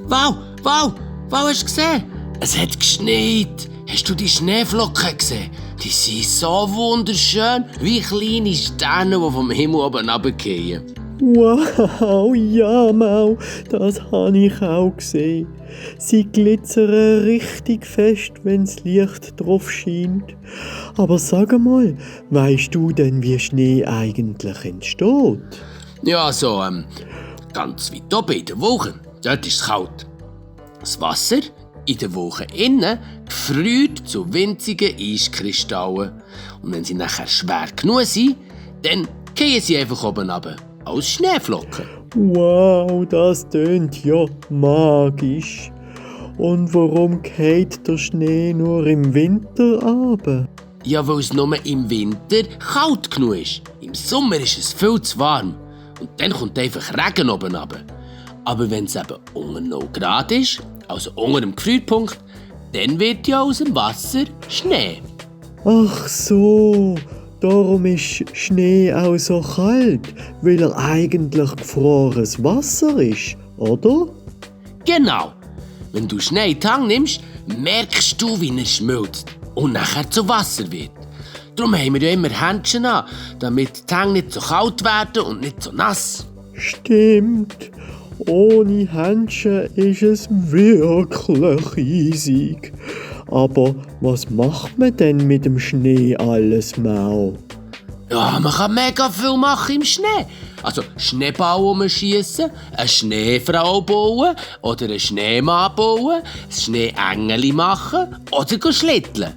Wow, wow, wow, hast du gesehen? Es hat geschneit. Hast du die Schneeflocken gesehen? Die sind so wunderschön, wie kleine Sterne, die vom Himmel oben runterfallen. Wow, ja, Mau, das habe ich auch gesehen. Sie glitzern richtig fest, wenn das Licht drauf scheint. Aber sag mal, weißt du denn, wie Schnee eigentlich entsteht? Ja, so, ganz weit oben in den Wolken. Dort ist es kalt. Das Wasser in den Wolken innen gefriert zu winzigen Eiskristallen. Und wenn sie nachher schwer genug sind, dann fallen sie einfach oben runter. Als Schneeflocken. Wow, das tönt ja magisch. Und warum geht der Schnee nur im Winter runter? Ja, weil es nur im Winter kalt genug ist. Im Sommer ist es viel zu warm. Und dann kommt einfach Regen oben runter. Aber wenn es eben unter 0 Grad ist, also unter dem Gefrierpunkt, dann wird ja aus dem Wasser Schnee. Ach so, darum ist Schnee auch so kalt, weil er eigentlich gefrorenes Wasser ist, oder? Genau. Wenn du Schnee in die Hand nimmst, merkst du, wie er schmilzt und nachher zu Wasser wird. Darum haben wir ja immer Händchen an, damit die Hände nicht so kalt werden und nicht so nass. Stimmt. Ohne Händchen ist es wirklich eisig. Aber was macht man denn mit dem Schnee alles, Mau? Ja, man kann mega viel machen im Schnee. Also Schneeball schiessen, eine Schneefrau bauen oder einen Schneemann bauen, ein Schneeengeli machen oder schlitteln.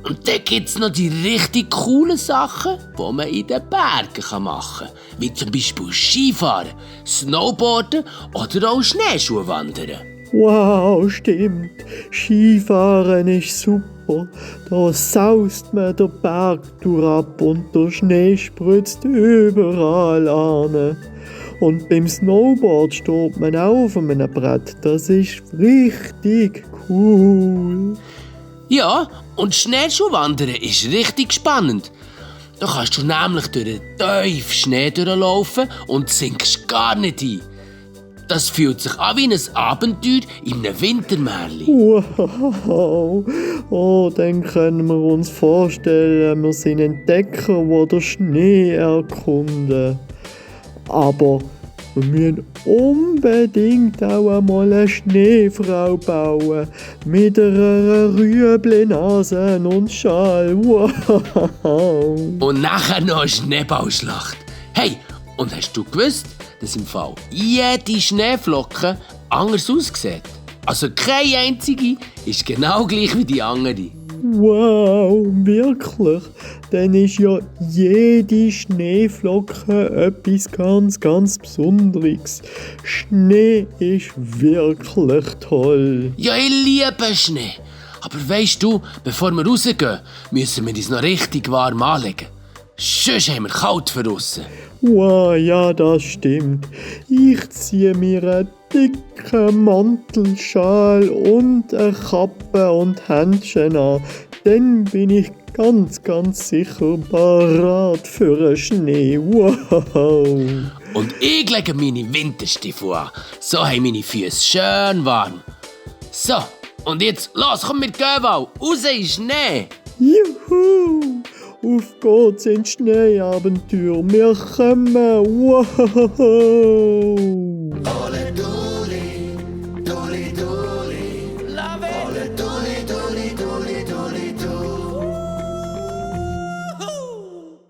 Und dann gibt es noch die richtig coolen Sachen, die man in den Bergen machen kann. Wie zum Beispiel Skifahren, Snowboarden oder auch Schneeschuhe wandern. Wow, stimmt. Skifahren ist super. Da saust man den Berg ab und der Schnee spritzt überall an. Und beim Snowboard steht man auch auf einem Brett. Das ist richtig cool. Ja, und Schneeschuhwandern ist richtig spannend. Da kannst du nämlich durch den tiefen Schnee durchlaufen und sinkst gar nicht ein. Das fühlt sich an wie ein Abenteuer in einem Wintermärchen. Wow. Oh, dann können wir uns vorstellen, wir sind Entdecker, die den Schnee erkunden. Aber wir müssen unbedingt auch einmal eine Schneefrau bauen. Mit einer Rüebli-Nase und Schal. Wow. Und nachher noch eine Schneeballschlacht. Hey, und hast du gewusst, dass im Fall jede Schneeflocke anders aussieht? Also keine einzige ist genau gleich wie die andere. Wow, wirklich? Dann ist ja jede Schneeflocke etwas ganz, ganz Besonderes. Schnee ist wirklich toll. Ja, ich liebe Schnee. Aber weisst du, bevor wir rausgehen, müssen wir uns noch richtig warm anlegen. Sonst haben wir kalt für draussen. Wow, ja, das stimmt. Ich ziehe mir einen dicken Mantelschal und eine Kappe und Händchen an. Dann bin ich ganz, ganz sicher bereit für den Schnee. Wow. Und ich lege meine Winterstiefel an. So haben meine Füße schön warm. So, und jetzt los, komm, wir gehen mal. Raus in den Schnee. Juhu! Auf geht's ins Schneeabenteuer. Wir kommen. Wow! Ole Doli, Doli Doli, love it.